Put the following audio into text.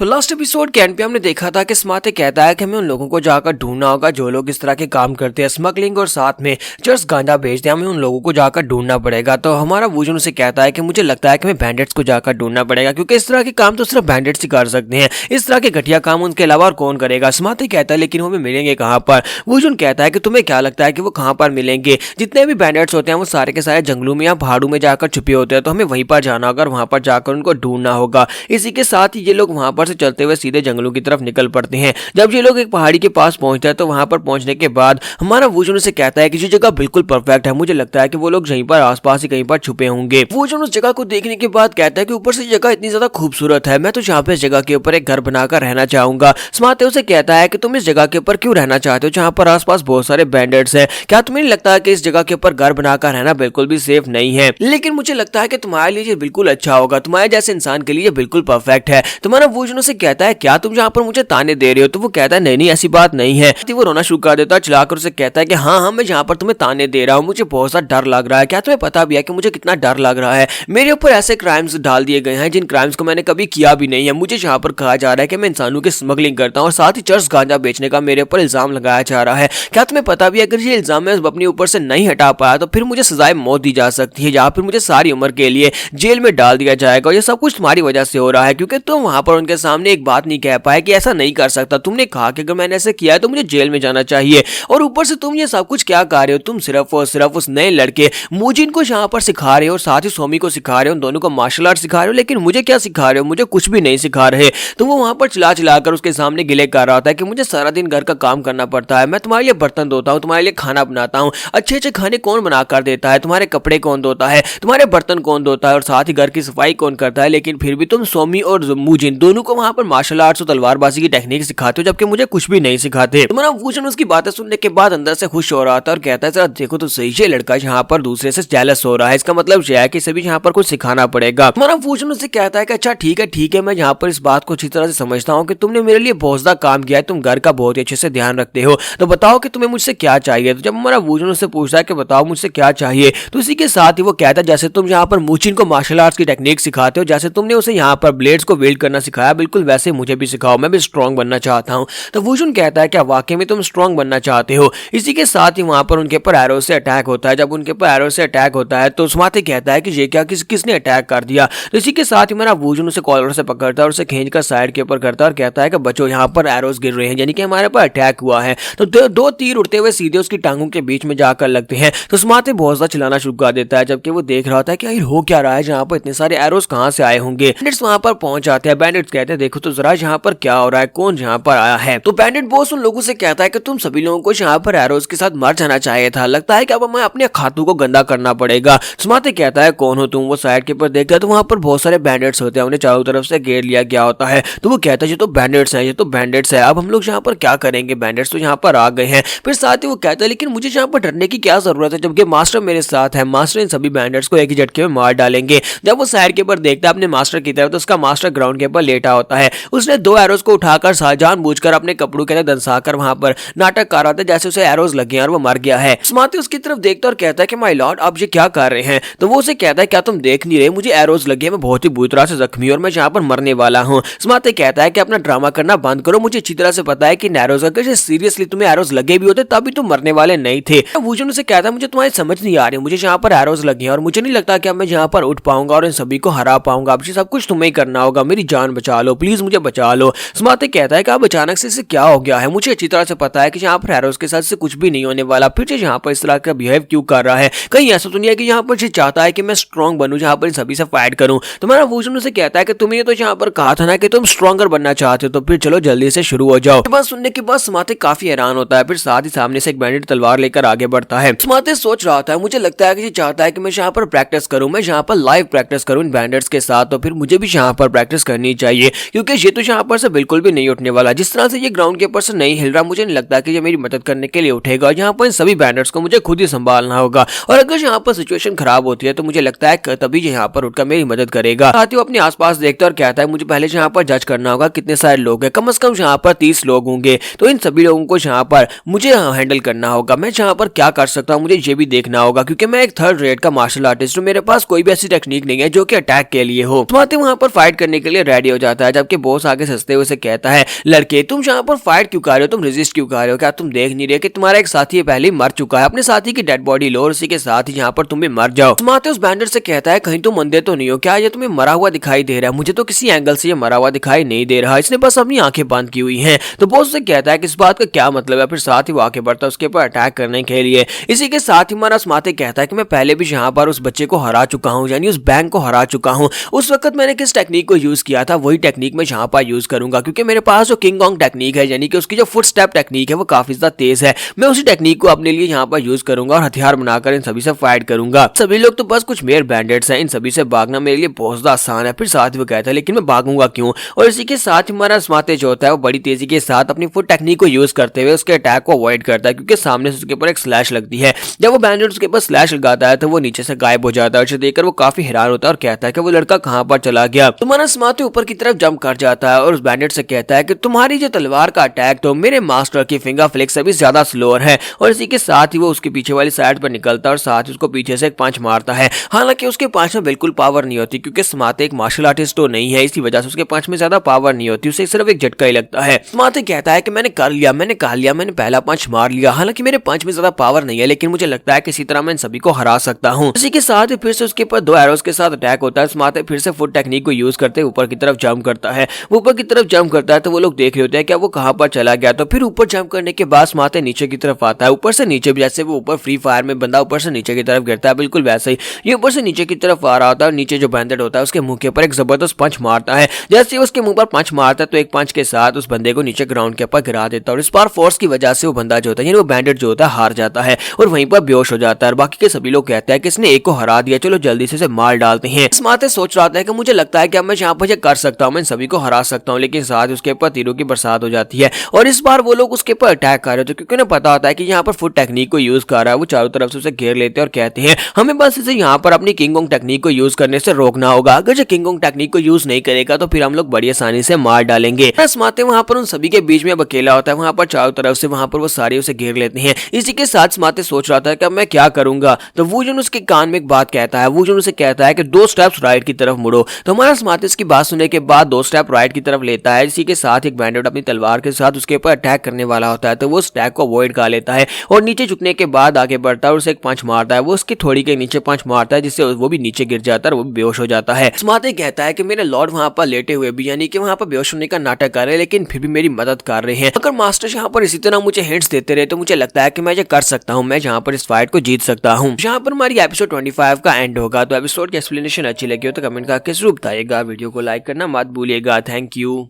तो last episode के and पे हमने देखा था कि स्मार्टे कहता है कि हमें उन लोगों को जाकर ढूंढना होगा जो लोग इस तरह के काम करते हैं, स्मगलिंग और साथ में चर्स गांजा बेचते हैं। हमें उन लोगों को जाकर ढूंढना पड़ेगा। तो हमारा वुजन उसे कहता है कि मुझे लगता है कि हमें बैंडिट्स को जाकर ढूंढना पड़ेगा, क्योंकि इस तरह के काम तो सिर्फ बैंडिट्स ही कर सकते हैं। इस तरह के घटिया काम उनके अलावा और कौन करेगा। स्मार्टे कहता है लेकिन हमें मिलेंगे कहाँ पर। वुजन कहता है कि तुम्हें क्या लगता है कि वो कहाँ पर मिलेंगे। जितने भी बैंडिट्स होते हैं वो सारे के सारे जंगलों में या पहाड़ों में जाकर छुपे होते हैं, तो हमें वहीं पर जाना होगा और वहां पर जाकर उनको ढूंढना होगा। इसी के साथ ही ये लोग वहां पर से चलते हुए सीधे जंगलों की तरफ निकल पड़ते हैं। जब ये लोग एक पहाड़ी के पास पहुंचते हैं तो वहां पर पहुंचने के बाद हमारा वुजन से कहता है कि ये जगह बिल्कुल परफेक्ट है। मुझे लगता है कि वो लोग यहीं पर आसपास ही कहीं पर छुपे होंगे। वुजन उस जगह को देखने के बाद कहता है कि ऊपर से जगह इतनी ज्यादा खूबसूरत है, मैं तो यहाँ पे इस जगह के ऊपर एक घर बनाकर रहना चाहूंगा। स्मार्टे उसे कहता है कि तुम इस जगह के ऊपर क्यों रहना चाहते हो जहाँ पर आसपास बहुत सारे बैंडिट्स हैं। क्या तुम्हें नहीं लगता है कि इस जगह के ऊपर घर बनाकर रहना बिल्कुल भी सेफ नहीं है? लेकिन मुझे लगता है कि तुम्हारे लिए ये बिल्कुल अच्छा होगा, तुम्हारे जैसे इंसान के लिए बिल्कुल परफेक्ट है। तुम्हारा वुजन उसे कहता है क्या तुम यहाँ पर मुझे ताने दे रहे हो? तो वो कहता है नहीं ऐसी बात नहीं है। वो रोना शुरू कर देता है, चिल्लाकर उसे कहता है कि हाँ मैं यहाँ पर तुम्हें ताने दे रहा हूँ, मुझे बहुत सा डर लग रहा है। क्या तुम्हें पता भी है कि मुझे कितना डर लग रहा है? मेरे ऊपर ऐसे क्राइम्स डाल दिए गए हैं जिन क्राइम्स को मैंने कभी किया भी नहीं है। मुझे यहाँ पर कहा जा रहा है कि मैं इंसानों की स्मगलिंग करता हूँ और साथ ही चर्स गांजा बेचने का मेरे ऊपर इल्जाम लगाया जा रहा है। क्या तुम्हें पता भी है अगर ये इल्जाम मैं अपने ऊपर से नहीं हटा पाया तो फिर मुझे सजाए मौत दी जा सकती है, या फिर मुझे सारी उम्र के लिए जेल में डाल दिया जाएगा। ये सब कुछ तुम्हारी वजह से हो रहा है, क्योंकि तुम वहां पर उनके सामने एक बात नहीं कह पाए कि ऐसा नहीं कर सकता। तुमने कहा कि अगर मैंने ऐसे किया है तो मुझे जेल में जाना चाहिए, और ऊपर से तुम ये सब कुछ क्या कर रहे हो? तुम सिर्फ और सिर्फ उस नए लड़के मुजिन को यहाँ पर सिखा रहे हो और साथ ही सोमी को सिखा रहे हो, उन दोनों को मार्शल आर्ट सिखा रहे हो, लेकिन मुझे क्या सिखा रहे हो? मुझे कुछ भी नहीं सिखा रहे। तो वो वहां पर चिल्ला चिल्लाकर उसके सामने गिले कर रहा था कि मुझे सारा दिन घर का काम करना पड़ता है, मैं तुम्हारे लिए बर्तन धोता हूँ, तुम्हारे लिए खाना बनाता हूँ, अच्छे अच्छे खाने कौन बना कर देता है, तुम्हारे कपड़े कौन धोता है, तुम्हारे बर्तन कौन धोता है, और साथ ही घर की सफाई कौन करता है, लेकिन फिर भी तुम सोमी और मुजिन दोनों को वहां पर मार्शल आर्ट्स और तलवारबाजी की टेक्निक सिखाते हो, जबकि मुझे कुछ भी नहीं सिखाते। तुम्हारा वुजन उसकी बातें सुनने के बाद अंदर से खुश हो रहा था और कहता है जरा देखो तो सही, ये लड़का यहाँ पर दूसरे से जेलस हो रहा है, इसका मतलब यह है कि सभी यहाँ पर कुछ सिखाना पड़ेगा। तुम्हारा वुजन उससे कहता है कि अच्छा ठीक है, मैं यहाँ पर इस बात को अच्छी तरह से समझता हूँ कि तुमने मेरे लिए बहुत ज्यादा काम किया है, तुम घर का बहुत ही अच्छे से ध्यान रखते हो, तो बताओ कि तुम्हें मुझसे क्या चाहिए। तो जब हमारा वुजन उससे पूछता है कि बताओ मुझसे क्या चाहिए, तो इसी के साथ ही वो कहता है जैसे तुम यहाँ पर मुचिन को मार्शल आर्ट्स की टेक्निक सिखाते हो, जैसे तुमने उसे यहाँ पर ब्लेड्स को वेल्ड करना सिखाया, बिल्कुल वैसे मुझे भी सिखाओ, मैं भी स्ट्रॉन्ग बनना चाहता हूँ। तो वुजन कहता है क्या वाकई में तुम स्ट्रॉन्ग बनना चाहते हो? इसी के साथ ही वहां पर उनके ऊपर एरो से अटैक होता है। जब उनके ऊपर एरो से अटैक होता है तो स्मार्टे कहता है कि ये क्या किसने अटैक कर दिया। तो इसी के साथ ही मेरा वुजन उसे कॉलर से पकड़ता है और उसे खींचकर साइड के ऊपर करता है और कहता है कि बच्चों यहाँ पर एरोस गिर रहे हैं, यानी कि हमारे ऊपर अटैक हुआ है। तो दो तीर उड़ते हुए सीधे उसकी टांगों के बीच में जाकर लगते हैं। तो स्मार्टे बहुत ज्यादा चिल्लाना शुरू कर देता है, जबकि वो देख रहा होता है कि यार हो क्या रहा है, जहाँ पर इतने सारे एरोस कहाँ से आए होंगे। बैंडिट्स वहां पर पहुंच जाते हैं। बैंडिट्स कहते हैं देखो तो जरा यहाँ पर क्या हो रहा है, कौन यहाँ पर आया है। तो बैंडिट बॉस उन लोगों से कहता है कि तुम सभी लोगों को यहाँ पर एरोस के साथ मर जाना चाहिए था, लगता है कि अब हमें अपने खातों को गंदा करना पड़ेगा। स्मार्टे कहता है कौन हो तुम? वो साइड के ऊपर देखता है तो वहां पर बहुत सारे बैंडिट्स होते हैं, उन्हें चारों तरफ से घेर लिया गया होता है। तो वो कहता है ये तो बैंडिट्स हैं, ये तो बैंडिट्स है, अब हम लोग यहाँ पर क्या करेंगे, बैंडिट्स तो यहाँ पर आ गए हैं। फिर साथ ही वो कहता है लेकिन मुझे यहाँ पर डरने की क्या जरूरत है, जबकि मास्टर मेरे साथ है, मास्टर इन सभी बैंडिट्स को एक ही झटके में मार डालेंगे। जब वो साइड के ऊपर देखता है अपने मास्टर की तरफ तो उसका मास्टर ग्राउंड के ऊपर लेटा होता है। उसने दो एरोस को उठाकर जानबूझकर अपने कपड़ों के अंदर दंसाकर वहां पर नाटक कर रहा था जैसे उसे एरोस लगे और वो मर गया है। स्मार्टे उसकी तरफ देखता और कहता है कि माय लॉर्ड आप ये क्या कर रहे हैं? तो वो उसे कहता है क्या तुम देख नहीं रहे, मुझे एरोस लगे, मैं बहुत ही बुरी तरह से जख्मी और मैं यहाँ पर मरने वाला हूँ। स्मार्टे कहता है कि अपना ड्रामा करना बंद करो, मुझे अच्छी तरह से पता है कि एरोस अगर सीरियसली तुम्हें एरोस लगे भी होते तभी तुम मरने वाले नहीं थे। वुजन उसे कहता है मुझे तुम्हारी समझ नहीं आ रही, मुझे यहाँ पर एरोस लगे हैं और मुझे नहीं लगता कि अब मैं यहाँ पर उठ पाऊंगा और इन सभी को हरा पाऊंगा। अब ये सब कुछ तुम्हें करना होगा, मेरी जान बचा लो प्लीज, मुझे बचा लो। स्मार्टे कहता है कि अब अचानक से क्या हो गया है, मुझे अच्छी तरह से पता है कि यहाँ पर एरोस के साथ से कुछ भी नहीं होने वाला, फिर यहाँ पर इस तरह का बिहेव क्यों कर रहा है? कहीं ऐसा तो नहीं है कि यहाँ पर चाहता है कि मैं स्ट्रॉन्ग बनूं, यहाँ पर सभी से फाइट करूं? तो मेरा वुजन उसे कहता है कि तुम्हें तो यहाँ पर कहा था ना कि तुम स्ट्रॉन्गर बनना चाहते हो, तो फिर चलो जल्दी से शुरू हो जाओ। बात सुनने के बाद स्मार्टे काफी हैरान होता है। फिर साथ ही सामने से एक बैंडिट तलवार लेकर आगे बढ़ता है। स्मार्टे सोच रहा था मुझे लगता है कि ये चाहता है कि मैं यहाँ पर प्रैक्टिस करूं, मैं यहाँ पर लाइव प्रैक्टिस करूं इन बैंडिट्स के साथ, तो फिर मुझे भी यहाँ पर प्रैक्टिस करनी चाहिए, क्योंकि ये तो यहाँ पर से बिल्कुल भी नहीं उठने वाला। जिस तरह से ये ग्राउंड के ऊपर से नहीं हिल रहा, मुझे नहीं लगता कि ये मेरी मदद करने के लिए उठेगा। यहाँ पर इन सभी बैंडिट्स को मुझे खुद ही संभालना होगा, और अगर यहाँ पर सिचुएशन खराब होती है तो मुझे लगता है तभी यहाँ पर उठकर मेरी मदद करेगा। साथ ही वो अपने आसपास देखता है और कहता है मुझे पहले यहाँ पर जज करना होगा कितने सारे लोग हैं, कम से कम यहाँ पर 30 लोग होंगे, तो इन सभी लोगों को यहाँ पर मुझे हैंडल करना होगा। मैं यहाँ पर क्या कर सकता हूँ मुझे ये भी देखना होगा, क्योंकि मैं एक थर्ड रेट का मार्शल आर्टिस्ट हूँ, मेरे पास कोई भी ऐसी टेक्निक नहीं है जो कि अटैक के लिए हो। स्मार्टे वहाँ पर फाइट करने के लिए रेडी हो जाता है। है, जबकि बॉस आगे हंसते हुए उसे कहता है, लड़के तुम यहाँ पर फाइट क्यों कर रहे हो, तुम रेजिस्ट क्यों कर रहे हो, क्या तुम देख नहीं रहे कि तुम्हारा एक साथी पहले ही मर चुका है, अपने साथी की डेड बॉडी लो और उसी के साथ ही यहाँ पर तुम भी मर जाओ। स्मार्ट उस बैंडर से कहता है, कहीं तुम अंधे तो नहीं हो क्या, ये तुम्हें मरा हुआ दिखाई दे रहा है, मुझे तो किसी एंगल से ये मरा हुआ दिखाई नहीं दे रहा, इसने बस अपनी आंखें बंद की हुई हैं। तो बॉस से कहता है कि इस बात का क्या मतलब है, फिर साथ ही वो आगे बढ़ता है उसके ऊपर अटैक करने के लिए। इसी के साथ ही हमारा स्मार्ट कहता है कि मैं पहले भी यहाँ पर उस बच्चे को हरा चुका हूँ, यानी उस बैंक को हरा चुका हूँ। उस वक्त मैंने किस टेक्निक को यूज किया था, वही टेक्निक मैं यहाँ पर यूज करूंगा, क्योंकि मेरे पास जो किंग कॉन्ग टेक्निक है, यानी कि उसकी जो फुट स्टेप टेक्निक है वो काफी ज्यादा तेज है। मैं उसी टेक्निक को अपने लिए यहाँ पर यूज करूंगा और हथियार बनाकर इन सभी से फाइट करूंगा। सभी लोग तो बस कुछ मेयर बैंडेट्स हैं, इन सभी से भागना मेरे लिए बहुत ज्यादा आसान है। फिर साथ ही वो कहता है, लेकिन मैं भागूंगा क्यों। और इसी के साथ हमारा स्मार्ट जो होता है वो बड़ी तेजी के साथ अपनी फुट टेक्निक को यूज करते हुए उसके अटैक को अवॉइड करता है, क्योंकि सामने से उसके ऊपर एक स्लैश लगती है। जब वो बैंडेट उसके ऊपर स्लैश लगाता है तो वो नीचे से गायब हो जाता है। उसे देखकर वो काफी हैरान होता है और कहता है कि वो लड़का कहाँ पर चला गया। तुम्हारा स्मार्ट ऊपर की तरफ जंप कर जाता है और उस बैंडेट से कहता है कि तुम्हारी जो तलवार का अटैक तो मेरे मास्टर की फिंगर फ्लिक से भी ज्यादा स्लोअर है। और इसी के साथ ही वो उसके पीछे वाली साइड पर निकलता है और साथ ही उसको पीछे से एक पंच मारता है। हालांकि उसके पंच में बिल्कुल पावर नहीं होती, क्योंकि स्मार्ट एक मार्शल आर्टिस्ट तो नहीं है, इसी वजह से उसके पंच में ज्यादा पावर नहीं होती, उसे सिर्फ एक झटका ही लगता है। स्मार्ट कहता है कि मैंने कर लिया, मैंने कहा लिया, मैंने पहला पंच मार लिया, हालांकि मेरे पंच में ज्यादा पावर नहीं है, लेकिन मुझे लगता है कि इसी तरह मैं इन सभी को हरा सकता हूँ। इसी के साथ फिर से उसके ऊपर 2 एरोस के साथ अटैक होता है। स्मार्ट फिर से फुट टेक्निक को यूज करते ऊपर की तरफ जंप करता है। वो ऊपर की तरफ जंप करता है तो वो लोग देख रहे होते हैं क्या वो कहां पर चला गया। तो फिर ऊपर जंप करने के बाद स्मार्ट नीचे की तरफ आता है, ऊपर से नीचे भी, जैसे वो ऊपर फ्री फायर में बंदा ऊपर से नीचे की तरफ गिरता है, बिल्कुल वैसे ही ये ऊपर से नीचे की तरफ आ रहा होता है। नीचे जो बैंडेड होता है उसके मुंह के ऊपर एक जबरदस्त पंच मारता है। जैसे ही उसके मुंह पर पंच मारता है तो एक पंच के साथ उस बंदे को नीचे ग्राउंड के ऊपर गिरा देता है। और इस बार फोर्स की वजह से वो बंदा जो होता है, यानी वो बैंडेड जो होता है, हार जाता है और वहीं पर बेहोश हो जाता है। बाकी के सभी लोग कहते हैं कि इसने एक को हरा दिया, चलो जल्दी से इसे मार डालते हैं। स्मार्ट सोच रहा था कि मुझे लगता है कि अब मैं यहाँ पर कर सकता हूँ, मैं सभी को हरा सकता हूँ, लेकिन साथ उसके ऊपर तीरों की बरसात हो जाती है। और इस बार वो लोग उसके ऊपर अटैक कर रहे थे, क्योंकि उन्हें पता होता है कि यहाँ पर फुट टेक्निक को यूज कर रहा है। वो चारों तरफ से उसे घेर लेते हैं और कहते हैं हमें बस इसे यहाँ पर अपनी किंग कॉन्ग टेक्निक को यूज करने से रोकना होगा। अगर जो किंग कॉन्ग टेक्निक को यूज नहीं करेगा तो फिर हम लोग बड़ी आसानी से मार डालेंगे। स्मार्ट वहां पर उन सभी के बीच में अब अकेला होता है, वहां पर चारों तरफ से वहां पर वो सारे उसे घेर लेते हैं। इसी के साथ स्मार्ट सोच रहा था कि अब मैं क्या करूंगा। तो वूजन उसके कान में एक बात कहता है। वूजन उसे कहता है कि 2 स्टेप्स राइट की तरफ मुड़ो। तो हमारा स्मार्ट इसकी बात सुनने के बाद 2 स्टेप राइट की तरफ लेता है। इसी के साथ एक बैंडेड अपनी तलवार के साथ उसके ऊपर अटैक करने वाला होता है, तो वो उस अटैक को अवॉइड कर लेता है और नीचे झुकने के बाद आगे बढ़ता है और उसे एक पंच मारता है। वो उसकी थोड़ी के नीचे पंच मारता है, जिससे वो भी नीचे गिर जाता है और वो भी बेहोश हो जाता है। स्मार्ट कहता है कि मेरे लॉर्ड वहां पर लेटे हुए भी, यानी कि वहां पर बेहोश होने का नाटक कर रहे हैं, लेकिन फिर भी मेरी मदद कर रहे हैं। अगर मास्टर यहाँ पर इसी तरह मुझे हिंट्स देते रहे तो मुझे लगता है कि मैं ये कर सकता हूँ, मैं यहाँ पर इस फाइट को जीत सकता हूँ। यहाँ पर हमारी एपिसोड 25 का एंड होगा। तो एपिसोड की एक्सप्लेनेशन अच्छी लगी हो तो कमेंट करके जरूर बताइएगा। वीडियो को लाइक करना मत भूलिएगा। Thank you.